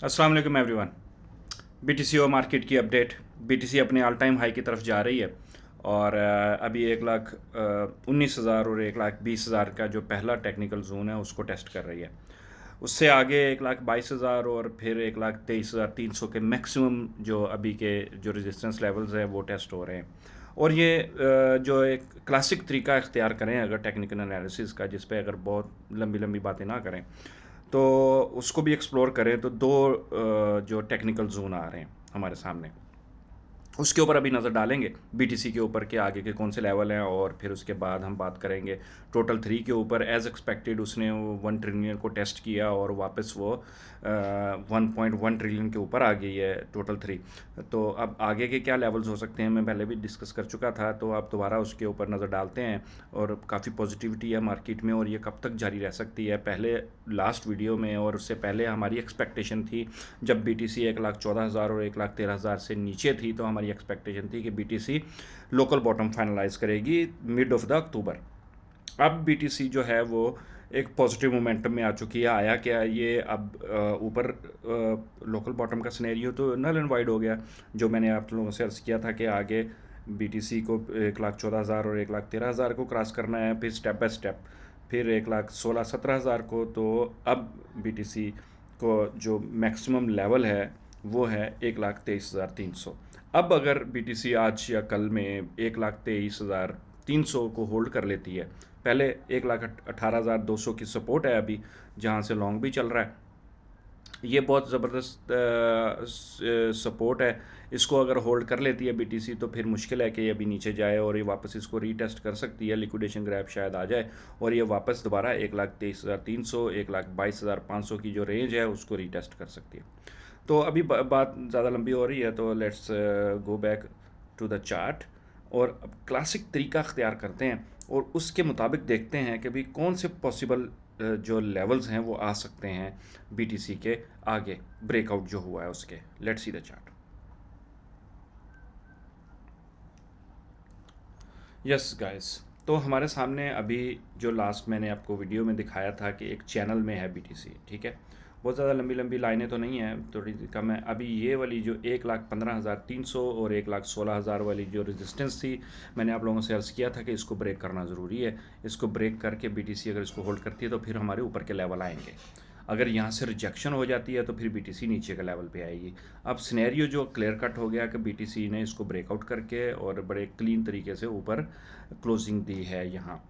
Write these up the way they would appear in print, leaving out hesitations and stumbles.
अस्सलाम वालेकुम everyone. BTC और मार्केट की अपडेट। बीटीसी अपने ऑल टाइम हाई की तरफ जा रही है और अभी 1,19,000 और 1,20,000 का जो पहला टेक्निकल जोन है उसको टेस्ट कर रही है। उससे आगे 1,22,000 और फिर 1,23,300 के मैक्सिमम जो अभी के जो रेजिस्टेंस लेवल्स हैं वो टेस्ट हो रहे हैं। और ये जो एक क्लासिक तरीका इख्तियार करें अगर टेक्निकल एनालिसिस का, जिस पे अगर बहुत लंबी लंबी बातें ना करें तो उसको भी एक्सप्लोर करें, तो दो जो टेक्निकल जोन आ रहे हैं हमारे सामने, उसके ऊपर अभी नज़र डालेंगे। बीटीसी के ऊपर के आगे के कौन से लेवल हैं और फिर उसके बाद हम बात करेंगे टोटल थ्री के ऊपर। एज एक्सपेक्टेड उसने वो 1 ट्रिलियन को टेस्ट किया और वापस वो 1.1 ट्रिलियन के ऊपर आ गई है टोटल थ्री। तो अब आगे के क्या लेवल्स हो सकते हैं मैं पहले भी डिस्कस कर चुका था, तो अब दोबारा उसके ऊपर नज़र डालते हैं। और काफ़ी पॉजिटिविटी है मार्केट में और ये कब तक जारी रह सकती है। पहले लास्ट वीडियो में और उससे पहले हमारी एक्सपेक्टेशन थी, जब बीटीसी 1,14,000 और 1,13,000 से नीचे थी, तो हमारी एक्सपेक्टेशन थी कि बीटीसी लोकल बॉटम फाइनलाइज करेगी मिड ऑफ द अक्टूबर। अब बीटीसी जो है वो एक पॉजिटिव मोमेंटम में आ चुकी है। आया क्या ये अब ऊपर लोकल बॉटम का सिनेरियो तो नल एंड वाइड हो गया, जो मैंने आप लोगों से अर्ज़ किया था कि आगे बीटीसी को 1,14,000 और 1,13,000 को क्रॉस करना है, फिर स्टेप बाय स्टेप फिर 1,16,17,000 को। तो अब बीटीसी को जो मैक्सिमम लेवल है वो है 1,23,300। अब अगर बीटीसी आज या कल में 1,23,300 को होल्ड कर लेती है, पहले 1,18,200 की सपोर्ट है अभी, जहाँ से लॉन्ग भी चल रहा है, ये बहुत ज़बरदस्त सपोर्ट है। इसको अगर होल्ड कर लेती है बीटीसी तो फिर मुश्किल है कि ये अभी नीचे जाए, और ये वापस इसको रीटेस्ट कर सकती है। लिक्विडेशन ग्रैब शायद आ जाए और ये वापस दोबारा 1,23,300 1,22,500 की जो रेंज है उसको रीटेस्ट कर सकती है। तो अभी बात ज़्यादा लंबी हो रही है, तो let's go back to the chart और अब क्लासिक तरीका अख्तियार करते हैं और उसके मुताबिक देखते हैं कि भाई कौन से पॉसिबल जो लेवल्स हैं वो आ सकते हैं बीटीसी के आगे ब्रेकआउट जो हुआ है उसके। Let's see the chart. Yes guys, तो हमारे सामने अभी जो लास्ट मैंने आपको वीडियो में दिखाया था कि एक चैनल में है बीटीसी, ठीक है। बहुत ज़्यादा लंबी लंबी लाइनें तो नहीं हैं, थोड़ी कम है। अभी ये वाली जो 1,15,300 और 1,16,000 वाली जो रेजिस्टेंस थी, मैंने आप लोगों से अर्ज़ किया था कि इसको ब्रेक करना ज़रूरी है। इसको ब्रेक करके बीटीसी अगर इसको होल्ड करती है तो फिर हमारे ऊपर के लेवल आएंगे। अगर यहाँ से रिजेक्शन हो जाती है तो फिर बीटीसी नीचे के लेवल पे आएगी। अब सिनेरियो जो क्लियर कट हो गया कि बीटीसी ने इसको ब्रेकआउट करके और बड़े क्लीन तरीके से ऊपर क्लोजिंग दी है। यहाँ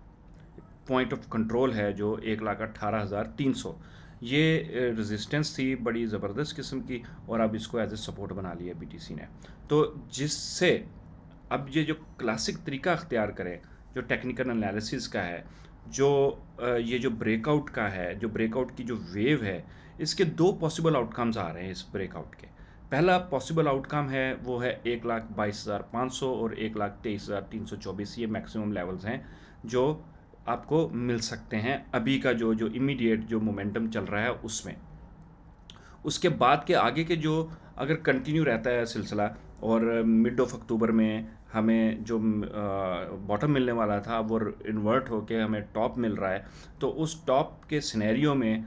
पॉइंट ऑफ कंट्रोल है जो 1,18,300, ये रेजिस्टेंस थी बड़ी ज़बरदस्त किस्म की, और अब इसको एज ए सपोर्ट बना लिया बीटीसी ने। तो जिससे अब ये जो क्लासिक तरीका अख्तियार करें जो टेक्निकल एनालिसिस का है, जो ये जो ब्रेकआउट का है, जो ब्रेकआउट की जो वेव है, इसके दो पॉसिबल आउटकम्स आ रहे हैं इस ब्रेकआउट के। पहला पॉसिबल आउटकम है वो है 1,22,500 और 1,23,324। ये मैक्सिमम लेवल्स हैं जो आपको मिल सकते हैं अभी का जो जो इमीडिएट जो मोमेंटम चल रहा है उसमें। उसके बाद के आगे के जो अगर कंटिन्यू रहता है सिलसिला और मिड ऑफ अक्टूबर में हमें जो बॉटम मिलने वाला था वो इन्वर्ट होके हमें टॉप मिल रहा है, तो उस टॉप के सिनेरियो में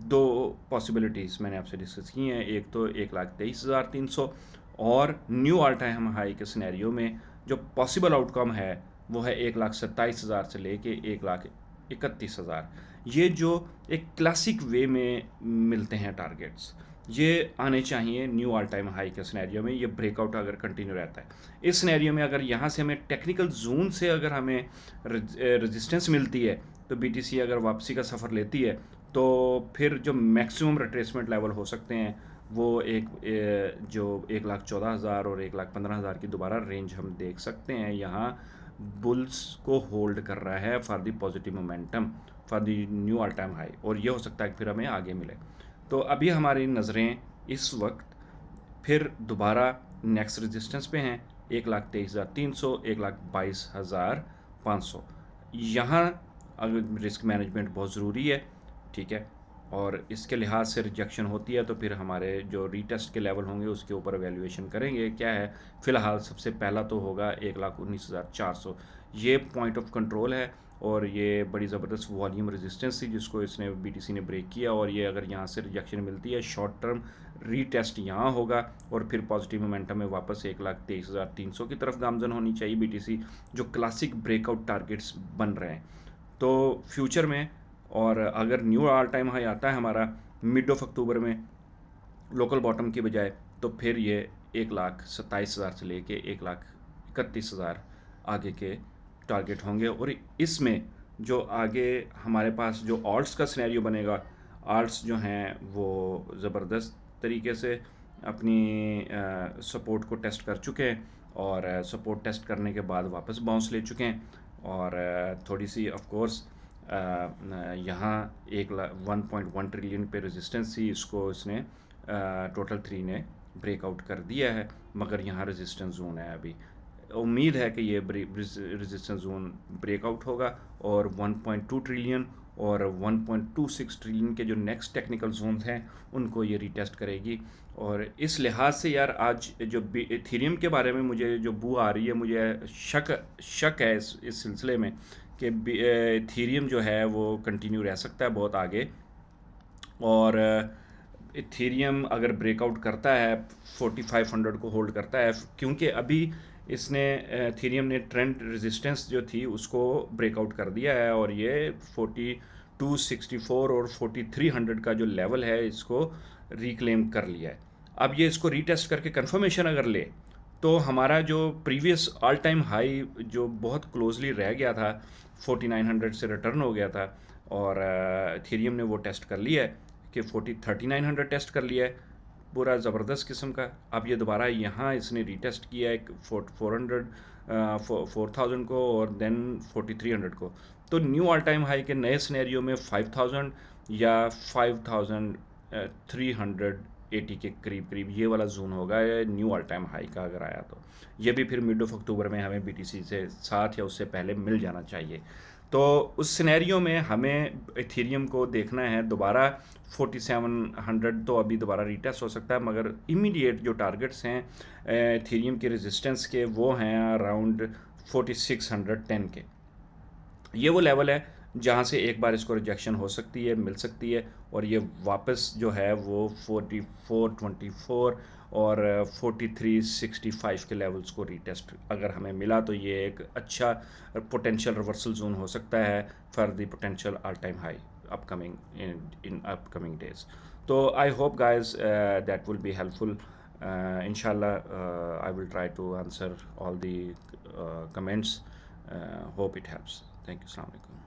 दो पॉसिबिलिटीज़ मैंने आपसे डिस्कस की हैं। एक तो 1,23,300 और न्यू ऑल टाइम हाई के सिनेरियो में जो पॉसिबल आउटकम है वो है 1,27,000 से लेके 1,31,000। ये जो एक क्लासिक वे में मिलते हैं टारगेट्स, ये आने चाहिए न्यू ऑल टाइम हाई के सिनेरियो में। ये ब्रेकआउट अगर कंटिन्यू रहता है इस सिनेरियो में, अगर यहाँ से हमें टेक्निकल जोन से अगर हमें रेजिस्टेंस मिलती है, तो बीटीसी अगर वापसी का सफ़र लेती है तो फिर जो मैक्सिमम रिट्रेसमेंट लेवल हो सकते हैं वो जो 1,14,000 और 1,15,000 की दोबारा रेंज हम देख सकते हैं। यहाँ बुल्स को होल्ड कर रहा है for the positive momentum for the knew all time high, और ये हो सकता है कि फिर हमें आगे मिले। तो अभी हमारी नज़रें इस वक्त फिर दोबारा नेक्स्ट रेजिस्टेंस पे हैं 1,23,300 1,22,500। यहाँ अगर रिस्क मैनेजमेंट बहुत ज़रूरी है, ठीक है, और इसके लिहाज से रिजेक्शन होती है तो फिर हमारे जो रीटेस्ट के लेवल होंगे उसके ऊपर वैल्यूएशन करेंगे क्या है। फ़िलहाल सबसे पहला तो होगा 1,19,400, ये पॉइंट ऑफ कंट्रोल है और ये बड़ी ज़बरदस्त वॉल्यूम रेजिस्टेंस थी जिसको इसने बीटीसी ने ब्रेक किया, और ये अगर यहाँ से रिजेक्शन मिलती है शॉर्ट टर्म रीटेस्ट यहाँ होगा और फिर पॉजिटिव मोमेंटम में वापस 1,23,300 की तरफ गामजन होनी चाहिए बीटीसी, जो क्लासिक ब्रेकआउट टारगेट्स बन रहे हैं। तो फ्यूचर में, और अगर न्यू ऑल टाइम हाई आता है हमारा मिड ऑफ अक्टूबर में लोकल बॉटम की बजाय, तो फिर ये 1,27,000 से लेके 1,31,000 आगे के टारगेट होंगे। और इसमें जो आगे हमारे पास जो ऑल्ट्स का सिनेरियो बनेगा, ऑल्ट्स जो हैं वो ज़बरदस्त तरीके से अपनी सपोर्ट को टेस्ट कर चुके हैं, और सपोर्ट टेस्ट करने के बाद वापस बाउंस ले चुके हैं, और थोड़ी सी ऑफ कोर्स यहाँ 1.1 ट्रिलियन पे रेजिस्टेंस थी, इसको इसने टोटल 3 ने ब्रेकआउट कर दिया है, मगर यहाँ रेजिस्टेंस जोन है अभी। उम्मीद है कि ये रेजिस्टेंस जोन ब्रेकआउट होगा और 1.2 ट्रिलियन और 1.26 ट्रिलियन के जो नेक्स्ट टेक्निकल जोन हैं उनको ये रीटेस्ट करेगी। और इस लिहाज से यार आज जो इथेरियम के बारे में मुझे जो बू आ रही है, मुझे शक है इस सिलसिले में कि इथेरियम जो है वो कंटिन्यू रह सकता है बहुत आगे, और इथेरियम अगर ब्रेकआउट करता है 4500 को होल्ड करता है, क्योंकि अभी इसने इथेरियम ने ट्रेंड रेजिस्टेंस जो थी उसको ब्रेकआउट कर दिया है, और ये 4264 और 4300 का जो लेवल है इसको रिक्लेम कर लिया है। अब ये इसको रीटेस्ट करके कंफर्मेशन अगर ले तो हमारा जो प्रीवियस ऑल टाइम हाई जो बहुत क्लोजली रह गया था 4900 से रिटर्न हो गया था, और इथेरियम ने वो टेस्ट कर लिया है कि 3900 टेस्ट कर लिया है पूरा ज़बरदस्त किस्म का। अब ये दोबारा यहाँ इसने रीटेस्ट किया है 4000 को और देन 4300 को। तो न्यू ऑल टाइम हाई के नए सिनेरियो में 5000 या 5380 के करीब करीब ये वाला जोन होगा न्यू ऑल टाइम हाई का अगर आया तो। ये भी फिर मिड ऑफ अक्टूबर में हमें बीटीसी से साथ या उससे पहले मिल जाना चाहिए। तो उस सिनेरियो में हमें इथेरियम को देखना है दोबारा 4700 तो अभी दोबारा रीटेस्ट हो सकता है, मगर इमीडिएट जो टारगेट्स हैं इथेरियम के रेजिस्टेंस के वो हैं अराउंड 4610 के। ये वो लेवल है जहाँ से एक बार इसको रिजेक्शन हो सकती है, मिल सकती है, और ये वापस जो है वो 4424 और 4365 के लेवल्स को रीटेस्ट अगर हमें मिला तो ये एक अच्छा पोटेंशियल रिवर्सल जोन हो सकता है for the potential all time high upcoming in upcoming days. तो I hope guys that will be helpful. Inshallah, I will try to answer all the comments. Hope it helps. Thank you. Assalamu alaikum.